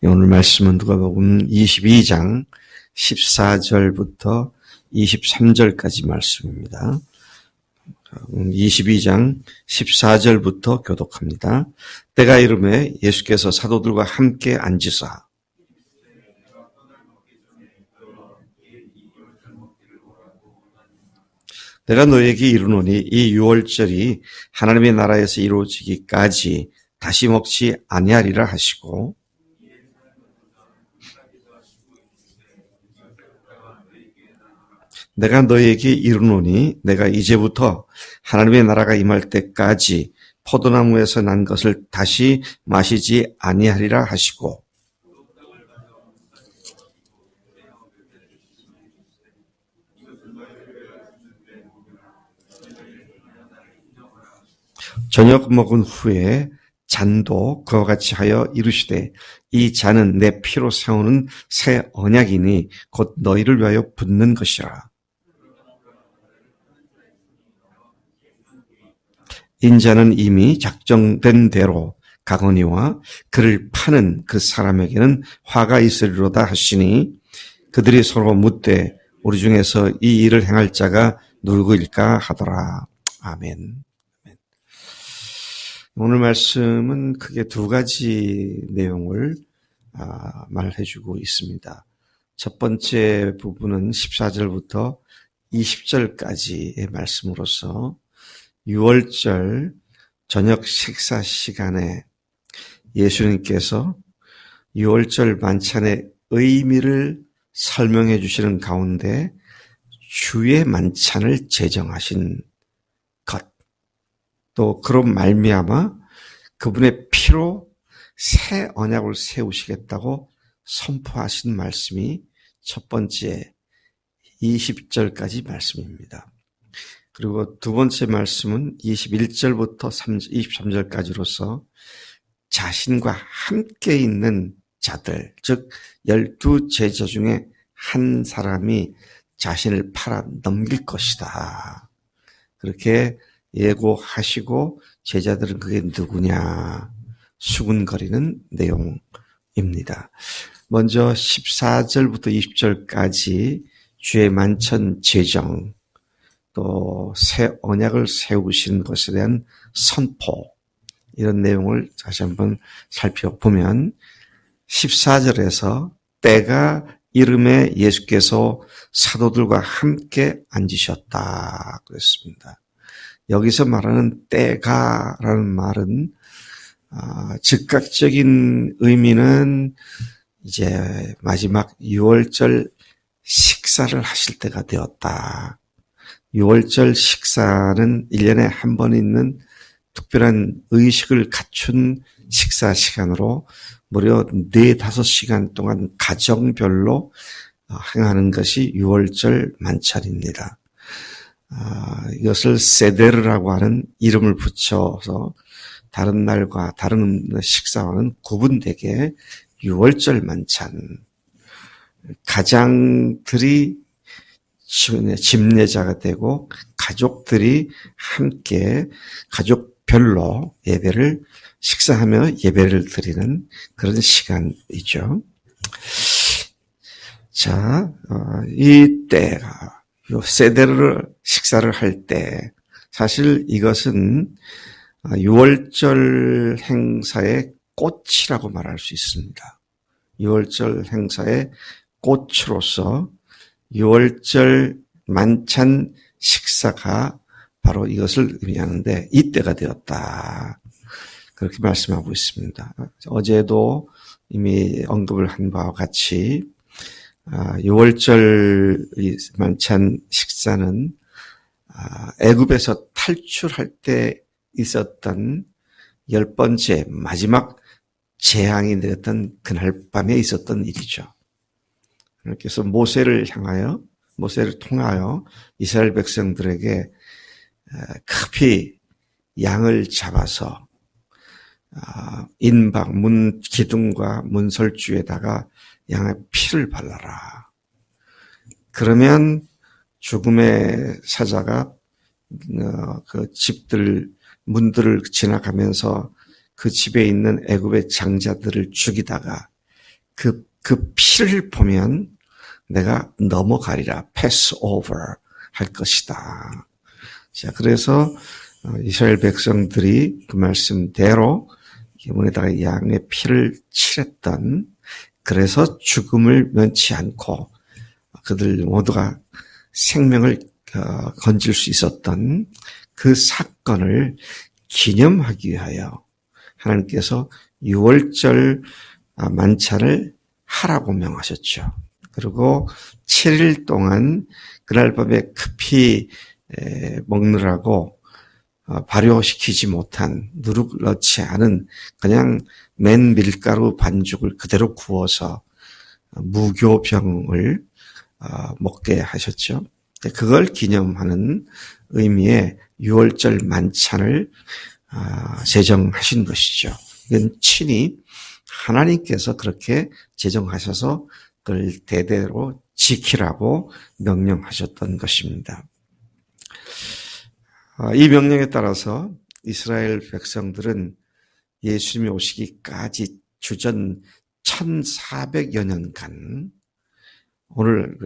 오늘 말씀은 누가복음 22장 14절부터 23절까지 말씀입니다. 22장 14절부터 교독합니다. 때가 이르매 예수께서 사도들과 함께 앉으사 내가 너에게 이르노니 이 유월절이 하나님의 나라에서 이루어지기까지 다시 먹지 아니하리라 하시고 내가 너에게 이르노니 내가 이제부터 하나님의 나라가 임할 때까지 포도나무에서 난 것을 다시 마시지 아니하리라 하시고 저녁 먹은 후에 잔도 그와 같이 하여 이르시되 이 잔은 내 피로 세우는 새 언약이니 곧 너희를 위하여 붓는 것이라. 인자는 이미 작정된 대로 가거니와 그를 파는 그 사람에게는 화가 있으리로다 하시니 그들이 서로 묻되 우리 중에서 이 일을 행할 자가 누구일까 하더라. 아멘. 오늘 말씀은 크게 두 가지 내용을 말해주고 있습니다. 첫 번째 부분은 14절부터 20절까지의 말씀으로서 6월절 저녁 식사 시간에 예수님께서 6월절 만찬의 의미를 설명해 주시는 가운데 주의 만찬을 제정하신 것, 또 그런 말미암아 그분의 피로 새 언약을 세우시겠다고 선포하신 말씀이 첫 번째 20절까지 말씀입니다. 그리고 두 번째 말씀은 21절부터 23절까지로서 자신과 함께 있는 자들, 즉 12제자 중에 한 사람이 자신을 팔아 넘길 것이다. 그렇게 예고하시고 제자들은 그게 누구냐 수군거리는 내용입니다. 먼저 14절부터 20절까지 주의 만찬 제정, 또 새 언약을 세우신 것에 대한 선포, 이런 내용을 다시 한번 살펴보면 14절에서 때가 이름에 예수께서 사도들과 함께 앉으셨다 그랬습니다. 여기서 말하는 때가라는 말은 즉각적인 의미는 이제 마지막 6월절 식사를 하실 때가 되었다. 6월절 식사는 1년에 한 번 있는 특별한 의식을 갖춘 식사 시간으로 무려 4-5시간 동안 가정별로 행하는 것이 6월절 만찬입니다. 이것을 세데르라고 하는 이름을 붙여서 다른 날과 다른 식사와는 구분되게 6월절 만찬, 가장들이 집례자가 되고 가족들이 함께 가족별로 예배를 식사하며 예배를 드리는 그런 시간이죠. 자, 이 때가 세데르 식사를 할 때 사실 이것은 6월절 행사의 꽃이라고 말할 수 있습니다. 6월절 행사의 꽃으로서 6월절 만찬 식사가 바로 이것을 의미하는데 이때가 되었다. 그렇게 말씀하고 있습니다. 어제도 이미 언급을 한 바와 같이 6월절 만찬 식사는 애굽에서 탈출할 때 있었던 10번째 마지막 재앙이 내렸던 그날 밤에 있었던 일이죠. 그래서 모세를 통하여 이스라엘 백성들에게 급히 양을 잡아서 인방, 문 기둥과 문설주에다가 양의 피를 발라라. 그러면 죽음의 사자가 그 집들, 문들을 지나가면서 그 집에 있는 애굽의 장자들을 죽이다가 그 피를 보면 내가 넘어가리라, pass over 할 것이다. 자, 그래서 이스라엘 백성들이 그 말씀대로 문에다가 양의 피를 칠했던, 그래서 죽음을 면치 않고 그들 모두가 생명을 건질 수 있었던 그 사건을 기념하기 위하여 하나님께서 6월절 만찬을 하라고 명하셨죠. 그리고 7일 동안 그날 밤에 급히 먹느라고 발효시키지 못한, 누룩 넣지 않은 그냥 맨 밀가루 반죽을 그대로 구워서 무교병을 먹게 하셨죠. 그걸 기념하는 의미의 6월절 만찬을 제정하신 것이죠. 이건 친히 하나님께서 그렇게 제정하셔서 그걸 대대로 지키라고 명령하셨던 것입니다. 이 명령에 따라서 이스라엘 백성들은 예수님이 오시기까지 주전 1400여 년간, 오늘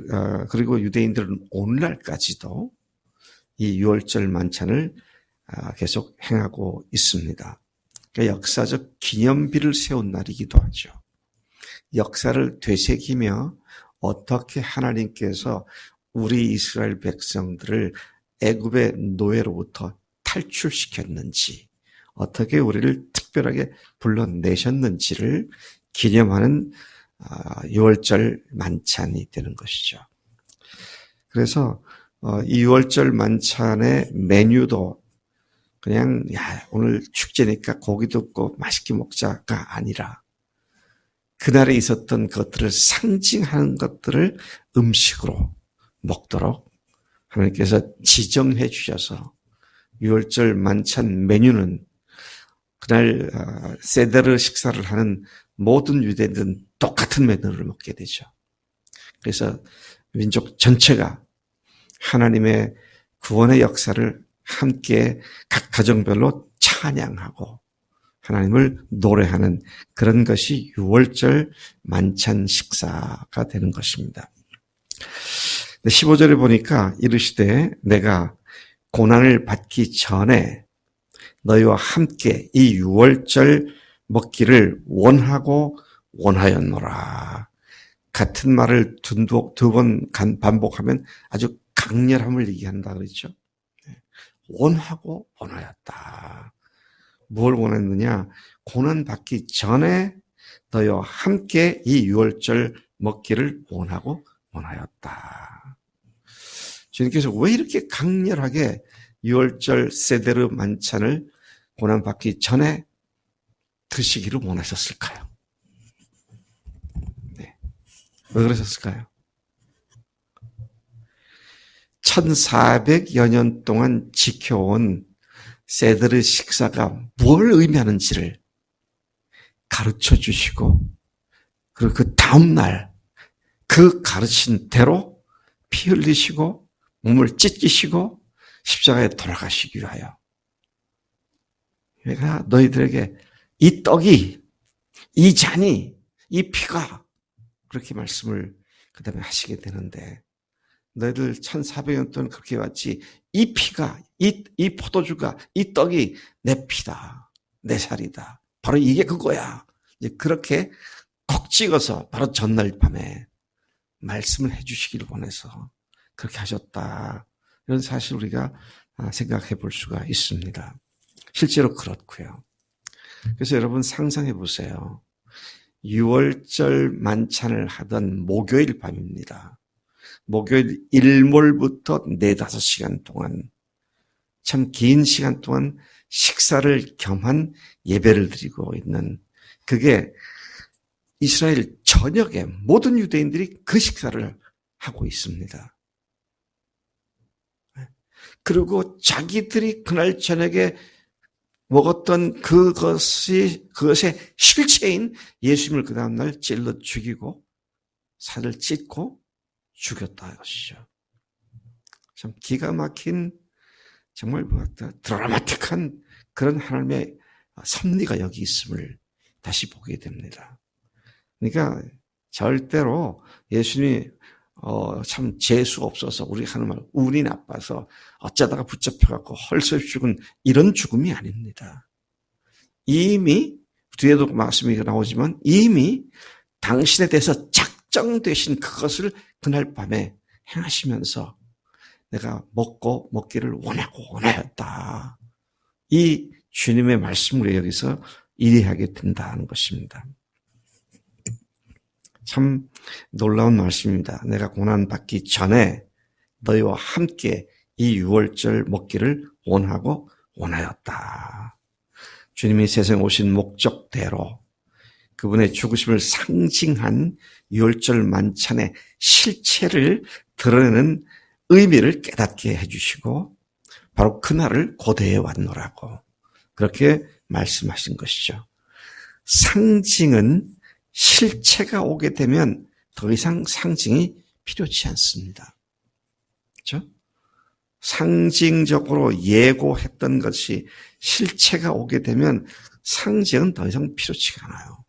그리고 유대인들은 오늘날까지도 이 6월절 만찬을 계속 행하고 있습니다. 그러니까 역사적 기념비를 세운 날이기도 하죠. 역사를 되새기며 어떻게 하나님께서 우리 이스라엘 백성들을 애굽의 노예로부터 탈출시켰는지, 어떻게 우리를 특별하게 불러내셨는지를 기념하는 6월절 만찬이 되는 것이죠. 그래서 이 6월절 만찬의 메뉴도 그냥 오늘 축제니까 고기도 없고 맛있게 먹자가 아니라, 그날에 있었던 것들을 상징하는 것들을 음식으로 먹도록 하나님께서 지정해 주셔서 6월절 만찬 메뉴는 그날 세데르 식사를 하는 모든 유대인들은 똑같은 메뉴를 먹게 되죠. 그래서 민족 전체가 하나님의 구원의 역사를 함께 각 가정별로 찬양하고 하나님을 노래하는 그런 것이 6월절 만찬 식사가 되는 것입니다. 15절에 보니까 이르시되 내가 고난을 받기 전에 너희와 함께 이 6월절 먹기를 원하고 원하였노라. 같은 말을 두 번 반복하면 아주 강렬함을 얘기한다 그랬죠. 원하고 원하였다. 뭘 원했느냐? 고난 받기 전에 너희와 함께 이 6월절 먹기를 원하고 원하였다. 주님께서 왜 이렇게 강렬하게 6월절 세데르 만찬을 고난 받기 전에 드시기를 원하셨을까요? 네. 왜 그러셨을까요? 1400여 년 동안 지켜온 세데르 식사가 뭘 의미하는지를 가르쳐 주시고, 그리고 그 다음날 그 가르친 대로 피 흘리시고 몸을 찢기시고 십자가에 돌아가시기 위하여, 내가 너희들에게 이 떡이, 이 잔이, 이 피가, 그렇게 말씀을 그 다음에 하시게 되는데, 너희들 1400년 동안 그렇게 왔지, 이 피가, 이 포도주가, 이 떡이 내 피다, 내 살이다, 바로 이게 그거야. 이제 그렇게 콕 찍어서 바로 전날 밤에 말씀을 해주시기를 원해서 그렇게 하셨다. 이런 사실 우리가 생각해 볼 수가 있습니다. 실제로 그렇고요. 그래서 여러분 상상해 보세요. 6월절 만찬을 하던 목요일 밤입니다. 목요일 일몰부터 4-5시간 동안, 참 긴 시간 동안 식사를 겸한 예배를 드리고 있는, 그게 이스라엘 전역의 모든 유대인들이 그 식사를 하고 있습니다. 그리고 자기들이 그날 저녁에 먹었던 그것의 실체인 예수님을 그 다음날 찔러 죽이고 살을 찢고 죽였다 것이죠. 참 기가 막힌, 정말 드라마틱한 그런 하나님의 섭리가 여기 있음을 다시 보게 됩니다. 그러니까 절대로 예수님이 참 재수 없어서 우리 하는 말 운이 나빠서 어쩌다가 붙잡혀갖고 헐벗 죽은 이런 죽음이 아닙니다. 이미 뒤에도 말씀이 나오지만 이미 당신에 대해서 작정되신 그것을 그날 밤에 행하시면서 내가 먹기를 원하였다. 이 주님의 말씀으로 여기서 이해하게 된다는 것입니다. 참 놀라운 말씀입니다. 내가 고난받기 전에 너희와 함께 이 유월절 먹기를 원하였다. 주님이 세상에 오신 목적대로 그분의 죽으심을 상징한 유월절 만찬의 실체를 드러내는 의미를 깨닫게 해주시고 바로 그날을 고대해 왔노라고 그렇게 말씀하신 것이죠. 상징은 실체가 오게 되면 더 이상 상징이 필요치 않습니다. 그렇죠? 상징적으로 예고했던 것이 실체가 오게 되면 상징은 더 이상 필요치가 않아요.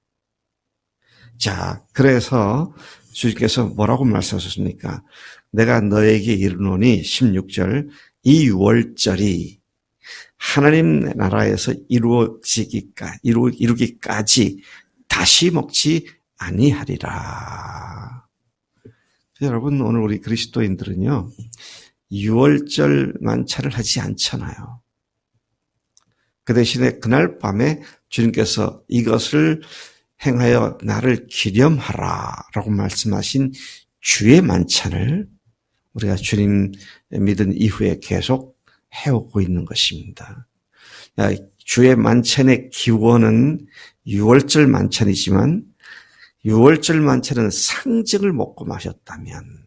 자, 그래서 주님께서 뭐라고 말씀하셨습니까? 내가 너에게 이르노니 16절 이 유월절이 하나님 나라에서 이루기까지 다시 먹지 아니하리라. 여러분 오늘 우리 그리스도인들은요. 유월절 만찬을 하지 않잖아요. 그 대신에 그날 밤에 주님께서 이것을 행하여 나를 기념하라 라고 말씀하신 주의 만찬을 우리가 주님 믿은 이후에 계속 해오고 있는 것입니다. 주의 만찬의 기원은 유월절 만찬이지만 유월절 만찬은 상징을 먹고 마셨다면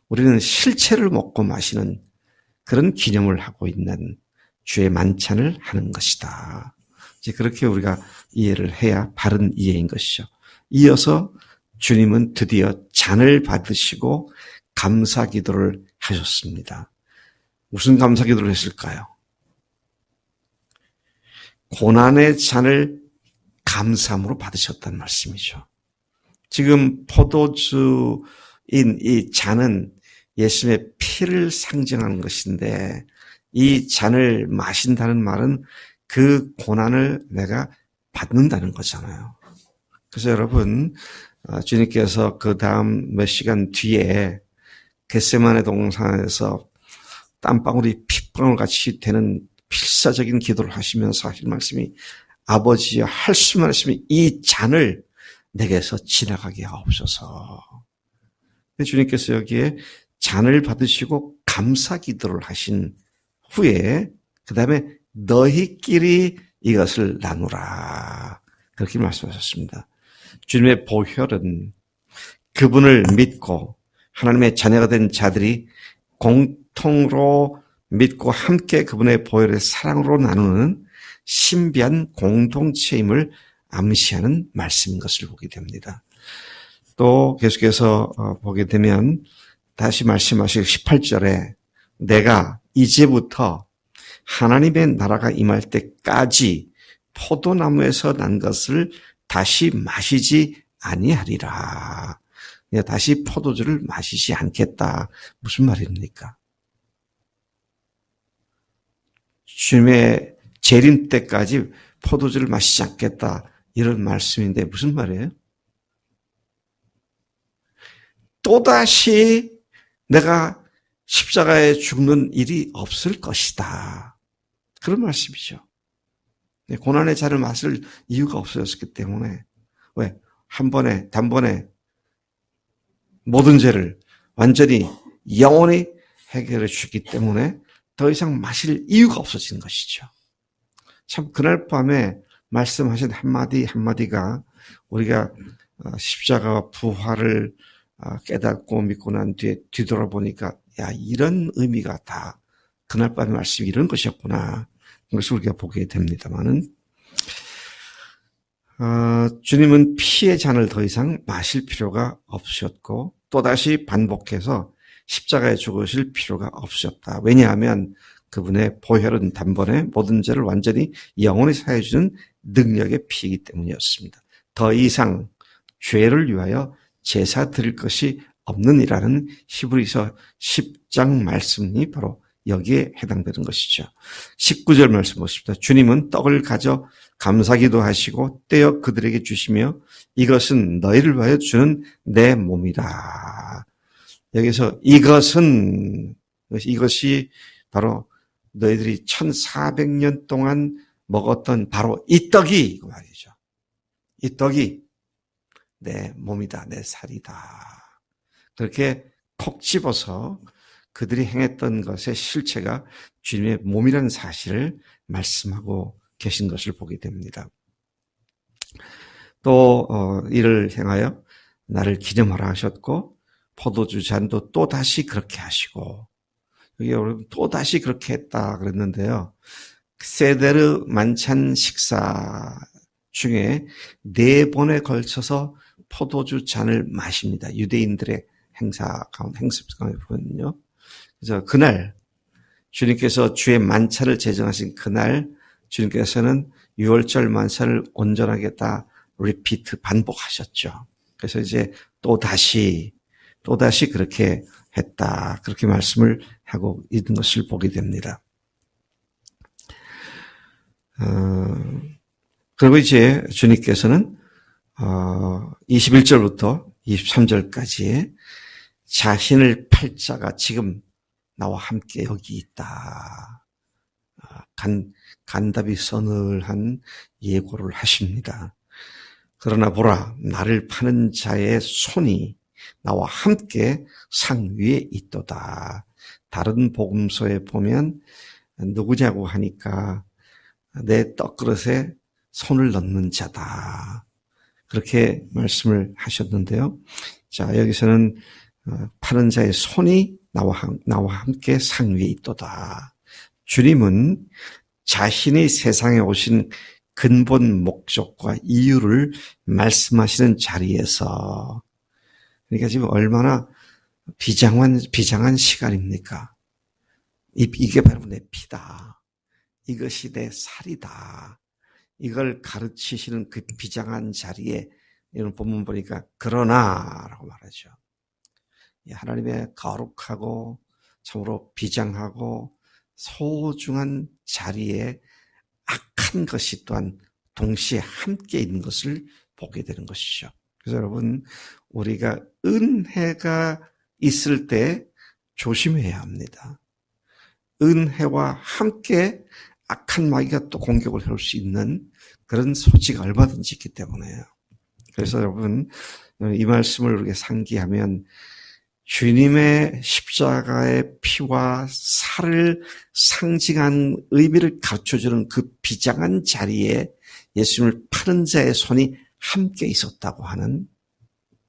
우리는 실체를 먹고 마시는 그런 기념을 하고 있는 주의 만찬을 하는 것이다. 이제 그렇게 우리가 이해를 해야 바른 이해인 것이죠. 이어서 주님은 드디어 잔을 받으시고 감사 기도를 하셨습니다. 무슨 감사 기도를 했을까요? 고난의 잔을 감사함으로 받으셨다는 말씀이죠. 지금 포도주인 이 잔은 예수님의 피를 상징하는 것인데 이 잔을 마신다는 말은 그 고난을 내가 받는다는 거잖아요. 그래서 여러분 주님께서 그 다음 몇 시간 뒤에 겟세마네 동산에서 땀방울이 핏방울 같이 되는 필사적인 기도를 하시면서 하실 말씀이 아버지여 할 수만 있으면 이 잔을 내게서 지나가게 하옵소서. 주님께서 여기에 잔을 받으시고 감사 기도를 하신 후에 그 다음에 너희끼리 이것을 나누라 그렇게 말씀하셨습니다. 주님의 보혈은 그분을 믿고 하나님의 자녀가 된 자들이 공통으로 믿고 함께 그분의 보혈의 사랑으로 나누는 신비한 공동체임을 암시하는 말씀인 것을 보게 됩니다. 또 계속해서 보게 되면 다시 말씀하실 18절에 내가 이제부터 하나님의 나라가 임할 때까지 포도나무에서 난 것을 다시 마시지 아니하리라. 다시 포도주를 마시지 않겠다. 무슨 말입니까? 주님의 재림 때까지 포도주를 마시지 않겠다. 이런 말씀인데 무슨 말이에요? 또다시 내가 십자가에 죽는 일이 없을 것이다. 그런 말씀이죠. 고난의 잔을 마실 이유가 없어졌기 때문에 왜? 한 번에 단번에 모든 죄를 완전히 영원히 해결해 주기 때문에 더 이상 마실 이유가 없어진 것이죠. 참 그날 밤에 말씀하신 한마디 한마디가 우리가 십자가와 부활을 깨닫고 믿고 난 뒤에 뒤돌아보니까 야 이런 의미가 다 그날 밤의 말씀이 이런 것이었구나. 그것을 우리가 보게 됩니다만은 주님은 피의 잔을 더 이상 마실 필요가 없으셨고 또다시 반복해서 십자가에 죽으실 필요가 없으셨다. 왜냐하면 그분의 보혈은 단번에 모든 죄를 완전히 영원히 사해주는 능력의 피이기 때문이었습니다. 더 이상 죄를 위하여 제사 드릴 것이 없느니라는 히브리서 10장 말씀이 바로 여기에 해당되는 것이죠. 19절 말씀 보십시다. 주님은 떡을 가져 감사기도 하시고 떼어 그들에게 주시며 이것은 너희를 위하여 주는 내 몸이다. 여기서 이것이 바로 너희들이 1400년 동안 먹었던 바로 이 떡이 그 말이죠. 이 떡이 내 몸이다, 내 살이다. 그렇게 콕 집어서 그들이 행했던 것의 실체가 주님의 몸이라는 사실을 말씀하고 계신 것을 보게 됩니다. 또 이를 행하여 나를 기념하라 하셨고 포도주 잔도 또 다시 그렇게 하시고 여기 여러분 또 다시 그렇게 했다 그랬는데요. 세데르 만찬 식사 중에 4번에 걸쳐서 포도주 잔을 마십니다. 유대인들의 행습 가운데 보면요. 그래서 그날 주님께서 주의 만찬을 제정하신 그날 주님께서는 유월절 만찬을 온전하게 다 리피트 반복하셨죠. 그래서 이제 또 다시 그렇게 했다. 그렇게 말씀을 하고 있는 것을 보게 됩니다. 그리고 이제 주님께서는 21절부터 23절까지 자신을 팔 자가 지금 나와 함께 여기 있다. 간답이 서늘한 예고를 하십니다. 그러나 보라, 나를 파는 자의 손이 나와 함께 상 위에 있도다. 다른 복음서에 보면 누구냐고 하니까 내 떡그릇에 손을 넣는 자다. 그렇게 말씀을 하셨는데요. 자, 여기서는 파는 자의 손이 나와 함께 상 위에 있도다. 주님은 자신이 세상에 오신 근본 목적과 이유를 말씀하시는 자리에서 그러니까 지금 얼마나 비장한 시간입니까? 이게 바로 내 피다. 이것이 내 살이다. 이걸 가르치시는 그 비장한 자리에 이런 본문 보니까 그러나라고 말하죠. 하나님의 거룩하고 참으로 비장하고 소중한 자리에 악한 것이 또한 동시에 함께 있는 것을 보게 되는 것이죠. 그래서 여러분 우리가 은혜가 있을 때 조심해야 합니다. 은혜와 함께 악한 마귀가 또 공격을 해올 수 있는 그런 소지가 얼마든지 있기 때문에요. 그래서 여러분 이 말씀을 우리가 상기하면 주님의 십자가의 피와 살을 상징한 의미를 가르쳐주는 그 비장한 자리에 예수님을 파는 자의 손이 함께 있었다고 하는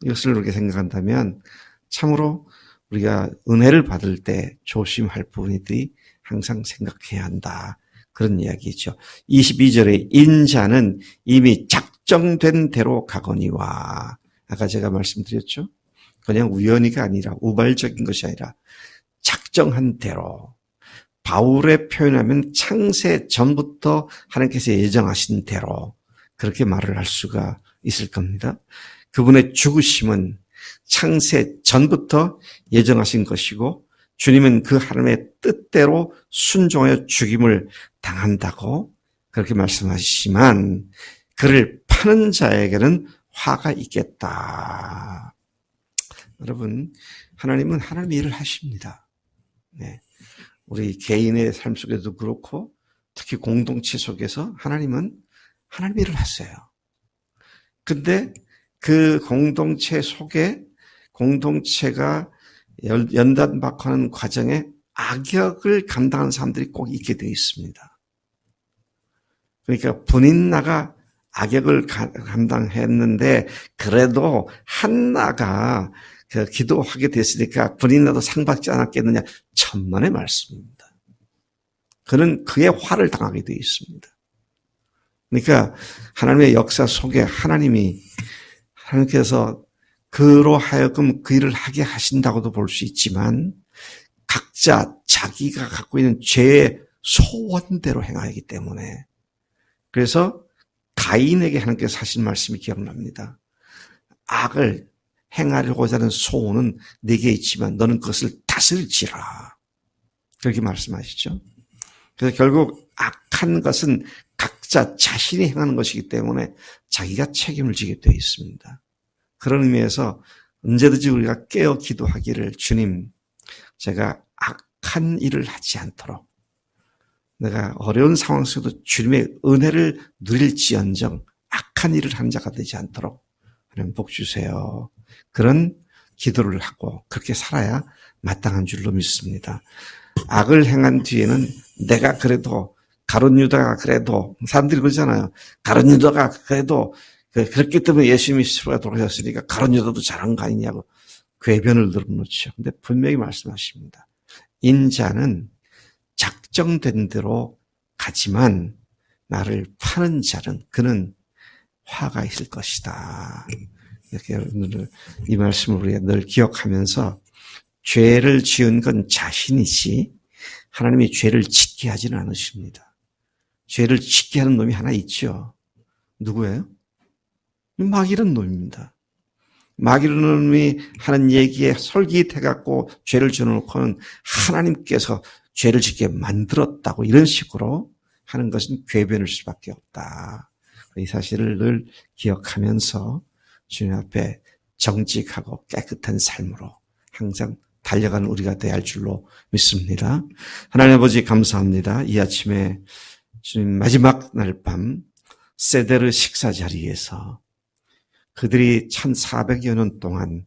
이것을 우리가 생각한다면 참으로 우리가 은혜를 받을 때 조심할 부분들이 항상 생각해야 한다. 그런 이야기죠. 22절에 인자는 이미 작정된 대로 가거니와 아까 제가 말씀드렸죠. 그냥 우연히가 아니라 우발적인 것이 아니라 작정한 대로 바울의 표현하면 창세 전부터 하나님께서 예정하신 대로 그렇게 말을 할 수가 있을 겁니다. 그분의 죽으심은 창세 전부터 예정하신 것이고 주님은 그 하나님의 뜻대로 순종하여 죽임을 당한다고 그렇게 말씀하시지만 그를 파는 자에게는 화가 있겠다. 여러분, 하나님은 하나님의 일을 하십니다. 네. 우리 개인의 삶 속에도 그렇고 특히 공동체 속에서 하나님은 하나님의 일을 하세요. 근데 그 공동체 속에 공동체가 연단받고 하는 과정에 악역을 감당하는 사람들이 꼭 있게 되어 있습니다. 그러니까 분인나가 악역을 감당했는데 그래도 한나가 기도하게 됐으니까 분인나도 상 받지 않았겠느냐. 천만의 말씀입니다. 그는 그의 화를 당하게 되어 있습니다. 그러니까 하나님의 역사 속에 하나님께서 그로 하여금 그 일을 하게 하신다고도 볼 수 있지만 각자 자기가 갖고 있는 죄의 소원대로 행하기 때문에 그래서 가인에게 하나님께서 하신 말씀이 기억납니다. 악을 행하려고자 하는 소원은 네게 있지만 너는 그것을 다스릴지라. 그렇게 말씀하시죠. 그래서 결국 악한 것은 각자 자신이 행하는 것이기 때문에 자기가 책임을 지게 되어 있습니다. 그런 의미에서 언제든지 우리가 깨어 기도하기를, 주님, 제가 악한 일을 하지 않도록, 내가 어려운 상황 속에도 주님의 은혜를 누릴지언정 악한 일을 한 자가 되지 않도록 하나님 복 주세요. 그런 기도를 하고 그렇게 살아야 마땅한 줄로 믿습니다. 악을 행한 뒤에는 내가 그래도, 가룟 유다가 그래도, 사람들이 그러잖아요. 가룟 유다가 그래도 그렇기 때문에 예수님이 스스로가 돌아가셨으니까 가룟 유다도 잘한 거 아니냐고 궤변을 늘어놓죠. 근데 분명히 말씀하십니다. 인자는 작정된 대로 가지만 나를 파는 자는 그는 화가 있을 것이다. 이렇게 이 말씀을 우리가 늘 기억하면서 죄를 지은 건 자신이지 하나님이 죄를 짓게 하지는 않으십니다. 죄를 짓게 하는 놈이 하나 있죠. 누구예요? 마귀라는 놈입니다. 마귀라는 놈이 하는 얘기에 솔깃해갖고 죄를 지어놓고는 하나님께서 죄를 짓게 만들었다고 이런 식으로 하는 것은 궤변일 수밖에 없다. 이 사실을 늘 기억하면서 주님 앞에 정직하고 깨끗한 삶으로 항상 달려가는 우리가 되어야 할 줄로 믿습니다. 하나님 아버지 감사합니다. 이 아침에 주님 마지막 날 밤 세데르 식사 자리에서 그들이 1400여 년 동안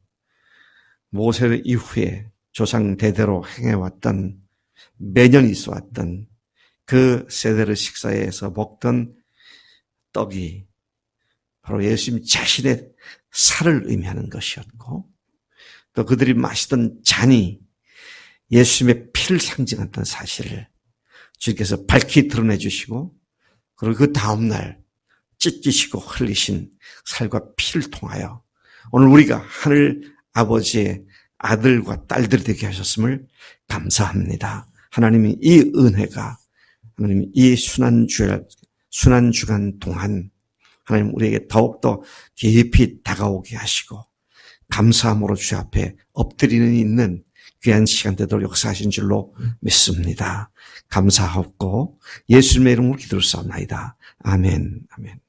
모세 이후에 조상 대대로 행해왔던, 매년 있어왔던 그 세데르 식사에서 먹던 떡이 바로 예수님 자신의 살을 의미하는 것이었고, 또 그들이 마시던 잔이 예수님의 피를 상징한다는 사실을 주님께서 밝히 드러내 주시고, 그리고 그 다음날 찢기시고 흘리신 살과 피를 통하여 오늘 우리가 하늘 아버지의 아들과 딸들이 되게 하셨음을 감사합니다. 하나님이 이 은혜가, 하나님 이 순환주간 동안 하나님 우리에게 더욱더 깊이 다가오게 하시고 감사함으로 주 앞에 엎드리는 있는 귀한 시간 되도록 역사하신 줄로 믿습니다. 감사하옵고 예수님의 이름으로 기도를 싸움나이다. 아멘. 아멘.